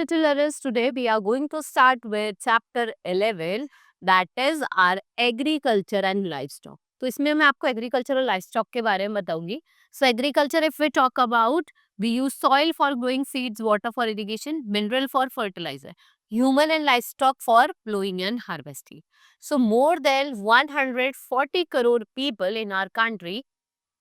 little learners, today we are going to start with chapter 11, that is our agriculture and livestock. तो इसमें मैं आपको agriculture और livestock के बारे में बताऊंगी. So agriculture, if we talk about, we use soil for growing seeds, water for irrigation, mineral for fertilizer, human and livestock for plowing and harvesting. So more than 140 crore people in our country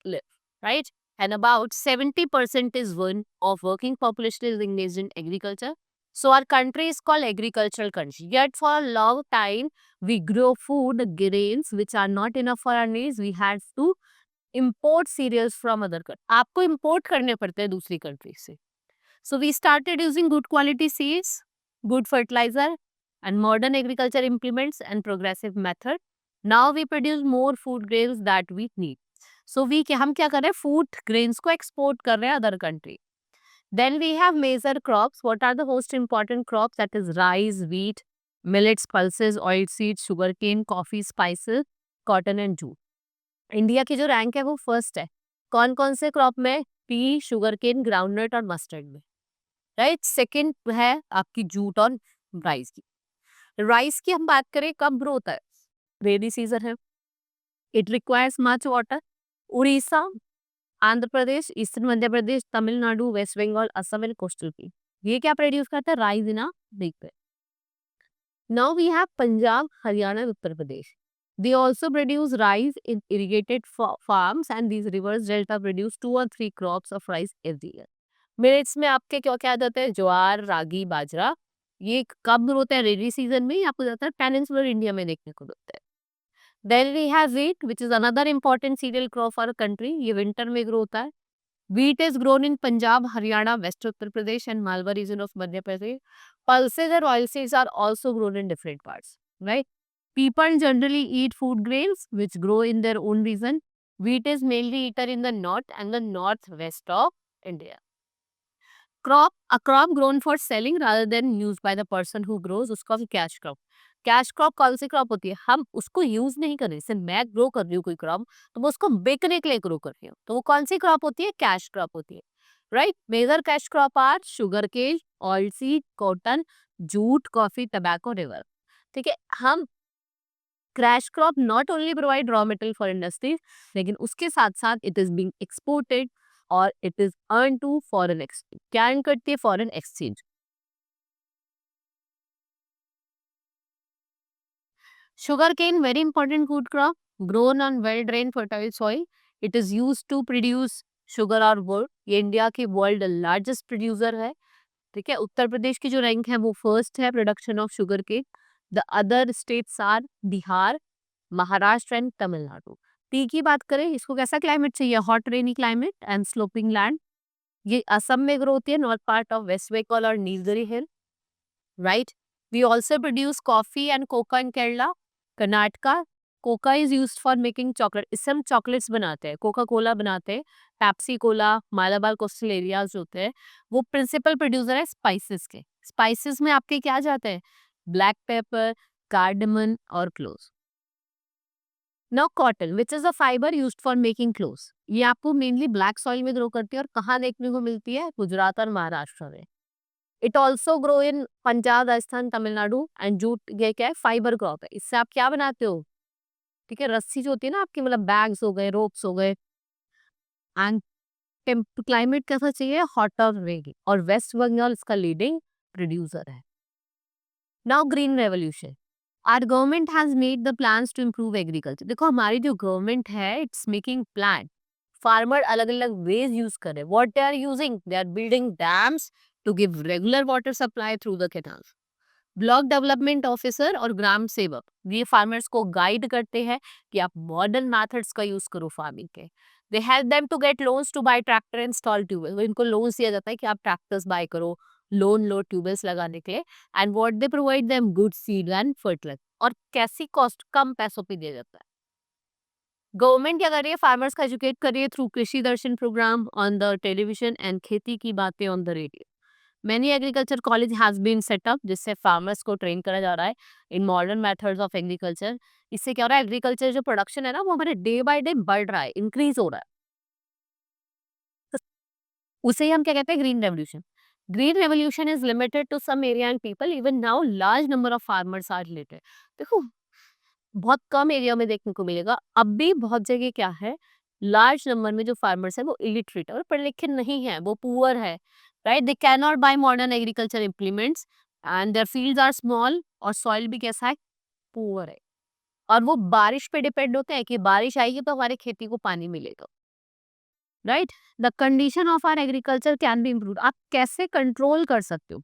live, right? And about 70% is one of working population is engaged in agriculture. So our country is called agricultural country. Yet for a long time, we grow food, grains, which are not enough for our needs. We had to import cereals from other countries. आपको import करने पड़ते हैं दूसरी country से. So we started using good quality seeds, good fertilizer, and modern agriculture implements and progressive method. Now we produce more food grains that we need. So हम क्या कर रहे हैं, फूड ग्रेन्स को एक्सपोर्ट कर रहे हैं other country. Then we have major crops. What are the most important crops? That is rice, wheat, millets, pulses, oil seeds, sugar cane, coffee, spices, cotton and jute. India की जो rank है वो first है. कौन कौन से crop में? P, sugar cane, groundnut और मस्टर्ड में, राइट. सेकेंड है आपकी जूट और राइस की. राइस की हम बात करें, कब ग्रो होता है? रेनी सीजन है. It requires much water. Odisha, Andhra Pradesh, eastern Madhya Pradesh, Tamil Nadu, West Bengal, Assam and coastal P, ये क्या प्रोड्यूस करता है? Rice in a big way. Now we have Punjab, Haryana, Uttar Pradesh. They also produce rice in irrigated farms, and these rivers delta produce 2 or 3 crops of rice every year. Millets में आपके क्या क्या आ जाते हैं? ज्वार, रागी, बाजरा. ये कब होता है? रेनी सीजन में. आपको ज्यादातर पेनिनसुलर इंडिया में देखने को मिलता है. Then we have wheat, which is another important cereal crop for a country. ये winter में grow होता है. Wheat is grown in Punjab, Haryana, West Uttar Pradesh and Malwa region of Madhya Pradesh. Pulses and oilseeds are also grown in different parts, right? People generally eat food grains which grow in their own region. Wheat is mainly eaten in the north and the northwest of India. A crop grown for selling rather than used by the person who grows, उसको हम cash crop. Cash crop कौन सी crop होती है? हम उसको use नहीं कर रहे. जैसे मैं ग्रो कर रही हूँ कोई क्रॉप, तो मैं उसको बेचने के लिए ग्रो कर रही हूँ, तो वो कौन सी क्रॉप होती है? कैश क्रॉप होती है, right. Major cash crop are sugar cane, oil seed, cotton, jute, coffee, tobacco, river. ठीक है. हम crash crop not only provide raw material for industries, लेकिन उसके साथ साथ इट इज बीइंग एक्सपोर्टेड और it is earn to foreign exchange. क्या earn करती है? Foreign exchange. Sugarcane, very important food crop, grown on well-drained fertile soil. It is used to produce sugar और wood. ये इंडिया की world largest producer है. ठीक है. उत्तर प्रदेश की जो रैंक है वो फर्स्ट है production of sugar cane. The other states are Bihar, Maharashtra and Tamil Nadu. Tea की बात करें, इसको कैसा क्लाइमेट चाहिए? Hot rainy climate and sloping land. ये असम में ग्रो होती है, north part of West Bengal और Nilgiri hill, right. We also produce coffee and cocoa in Kerala, Karnataka. Cocoa is used for making chocolate. इससे हम चॉकलेट्स बनाते हैं, कोका कोला बनाते हैं. Pepsi Cola, Malabar coastal areas होते हैं, वो प्रिंसिपल प्रोड्यूसर है स्पाइसेस के. स्पाइसेस में आपके क्या जाते हैं? ब्लैक पेपर, कार्डमन और cloves. Now cotton, which is a fibre used for making clothes. ये आपको मेनली ब्लैक सॉइल में ग्रो करती है और कहाँ देखने को मिलती है? गुजरात और महाराष्ट्र में. It also grow in Punjab, Rajasthan, Tamil Nadu. And jute ये क्या है? फाइबर क्रॉप है. इससे आप क्या बनाते हो? ठीक है. रस्सी जो होती है ना आपकी, मतलब बैग्स हो गए, रोप्स हो गए. एंड क्लाइमेट कैसा चाहिए? हॉट और रेनी. और वेस्ट बंगाल इसका लीडिंग प्रोड्यूसर है. Now green revolution. Our government has made the plans to improve agriculture. देखो हमारी जो गवर्नमेंट है, इट्स मेकिंग प्लान. फार्मर अलग अलग वेज यूज कर रहे हैं. What they are using? They are building dams to give regular water supply through the canals. Block development officer और ग्राम सेवक ये फार्मर्स को गाइड करते हैं कि आप मॉडर्न मेथड्स का यूज करो फार्मिंग के. They help them to get loans to buy tractor and install tubewell. इनको लोन्स दिया जाता है कि आप ट्रैक्टर्स बाय करो, लोन लो ट्यूबवेल्स लगाने के लिए. And what they provide them? Good seed and fertiliser. और कैसी कॉस्ट? कम पैसों पे दिया जाता है. गवर्नमेंट क्या कर रही है? फार्मर्स को एजुकेट कर रही है through Krishi Darshan program on the television and खेती की बातें on the radio. Many agriculture college has been set up जिससे फार्मर्स को ट्रेन करा जा रहा है in modern methods of agriculture. इससे क्या हो रहा है? एग्रीकल्चर जो प्रोडक्शन है ना, वो हमारे डे बाय डे बढ़ रहा है, इंक्रीज हो रहा है. तो उसे ही हम क्या कहते हैं? Green revolution. Green revolution is limited to some area and people, even now large number of farmers are related. देखो, बहुत कम एरिया में देखने को मिलेगा, अब भी बहुत जगह क्या है, लार्ज नंबर में जो फार्मर्स है वो इलिटरेट और पढ़े लिखे नहीं है, वो पुअर है, right. They can not buy modern agriculture implements and their fields are small, और सॉइल भी कैसा है, पुअर है। और वो बारिश पे डिपेंड होते हैं कि बारिश आएगी तो हमारी खेती को पानी मिलेगा, right. The condition of our agriculture can be improve. आप कैसे कंट्रोल कर सकते हो,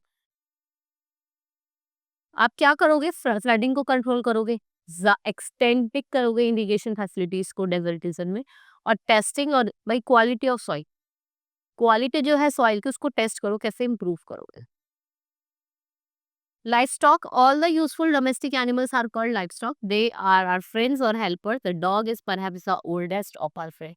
आप क्या करोगे, फ्लडिंग को कंट्रोल करोगे, एक्सटेंडिंग करोगे इरिगेशन फैसिलिटीज को डेजर्ट रीजन में, और टेस्टिंग, और भाई क्वालिटी ऑफ सॉइल, क्वालिटी जो है सॉइल की उसको टेस्ट करो, कैसे इंप्रूव करोगे। Livestock, all the useful domestic animals are called livestock. They are our friends or helpers. The dog is perhaps the oldest of our friends.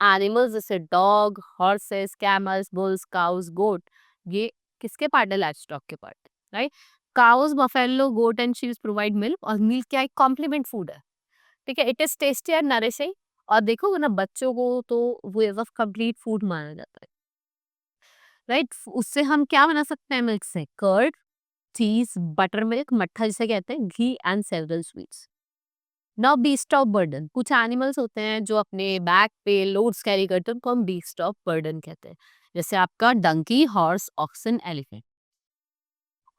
Animals जैसे dog, horses, camels, bulls, cows, goat, ये किसके part है, livestock के part, right. Cows, buffalo, goat and sheep provide milk, और milk क्या है, complement food है, ठीक है। It is tasty and nourishing, और देखो ना बच्चों को तो वो एज ऑफ कंप्लीट फूड माना जाता है, राइट। उससे हम क्या बना सकते हैं, मिल्क से कर्ड, चीज, बटर मिल्क, मट्ठा जिसे कहते हैं, घी and several sweets. Now beast of burden, कुछ एनिमल्स होते हैं जो अपने बैक पे लोड्स कैरी करते हैं, उनको हम बीस्ट ऑफ बर्डन कहते हैं। जैसे आपका donkey, horse, oxen, elephant.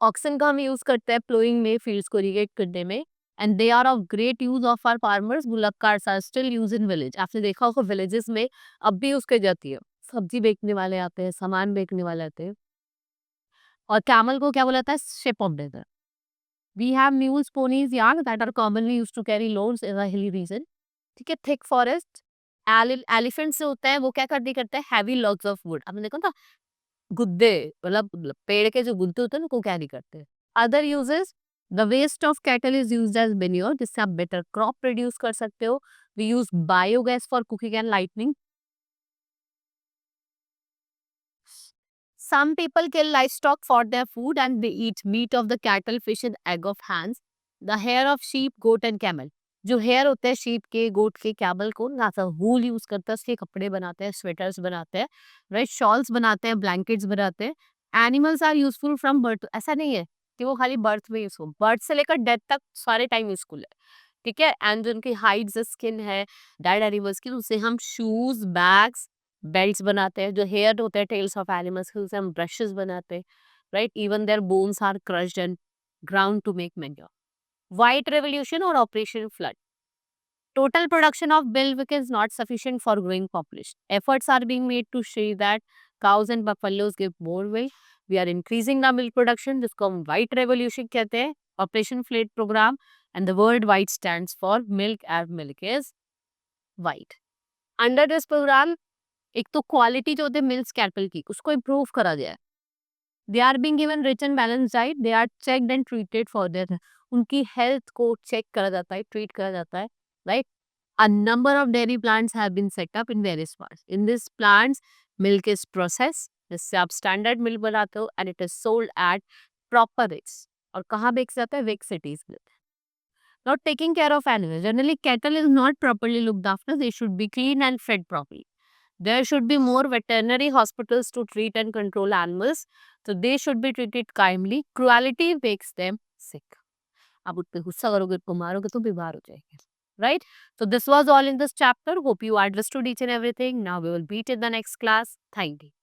Oxen का हम यूज करते हैं प्लोइंग में, फील्ड्स को इरिगेट करने में, and they are of great use of our farmers. Bullock carts are still use in village, आपने देखा होगा विलेजेस में अब भी यूज की जाती है, सब्जी बेचने वाले आते हैं, सामान बेचने वाले आते हैं। और कैमल को क्या बोला था, ship of desert. We have mules, ponies, yak that are commonly used to carry loads in a hilly region. ठीक है, थिक फॉरेस्ट, एलिफेंट से होता है, वो क्या करते हैं, हैवी लॉग्स ऑफ वुड, आपने देखा था, गुद्दे, मतलब पेड़ के जो गुद्दे होते हैं ना, वो कैरी करते हैं। Other uses, the waste of cattle is used as manure, जिससे आप बेटर क्रॉप प्रोड्यूस कर सकते हो। We use biogas for cooking and lightning. Some people kill livestock for their food and they eat meat of the cattle, fish and egg of hens. The hair of sheep, goat and camel. जो hair होते हैं sheep के, गोट के, camel को ना सा वूल use करते हैं, उसके कपड़े बनाते हैं, स्वेटर्स बनाते हैं, राइट, शॉल्स बनाते हैं, ब्लैंकेट्स बनाते हैं। Animals are useful from birth, ऐसा नहीं है कि वो खाली बर्थ में यूजफुल, बर्थ से लेकर डेथ तक सारे टाइम यूजफुल है, ठीक है। एंड जो उनकी हाइड्स स्किन है डेड एनिमल्स की, उससे हम शूज, बैग्स, बेल्ट्स बनाते हैं। जो हेयर होते हैं टेल्स ऑफ एनिमल्स के, उससे हम ब्रशेस बनाते हैं, right. Even their bones are crushed and ground to make manure. White revolution और operation flood, total production of milk is not sufficient for growing population. Efforts are being made to see that cows and buffaloes give more milk. We are increasing the milk production, जिसको हम white revolution कहते हैं, Operation Flood program, and the word white stands for milk as milk is white. Under this program, एक तो quality जो होती है milk cattle की, उसको इम्प्रूव करा गया है। They are being given rich and balance diet, they are checked and treated for their, उनकी हेल्थ को चेक करा जाता है, ट्रीट करा जाता है, right. A number of dairy plants have been set up in various parts. In these plants, milk is processed, जिससे आप स्टैंडर्ड मिल्क बनाते हो, and it is sold at proper rates. और कहाँ बेच जाता है, बिग सिटीज में। Not taking care of animals. Generally, cattle is not properly looked after. They should be clean and fed properly. There should be more veterinary hospitals to treat and control animals. So they should be treated kindly. Cruelty makes them sick. आप उस पे गुस्सा करोगे, उनको मारोगे तो बीमार हो जाएंगे, right? So this was all in this chapter. Hope you understood each and everything. Now we will meet in the next class. Thank you.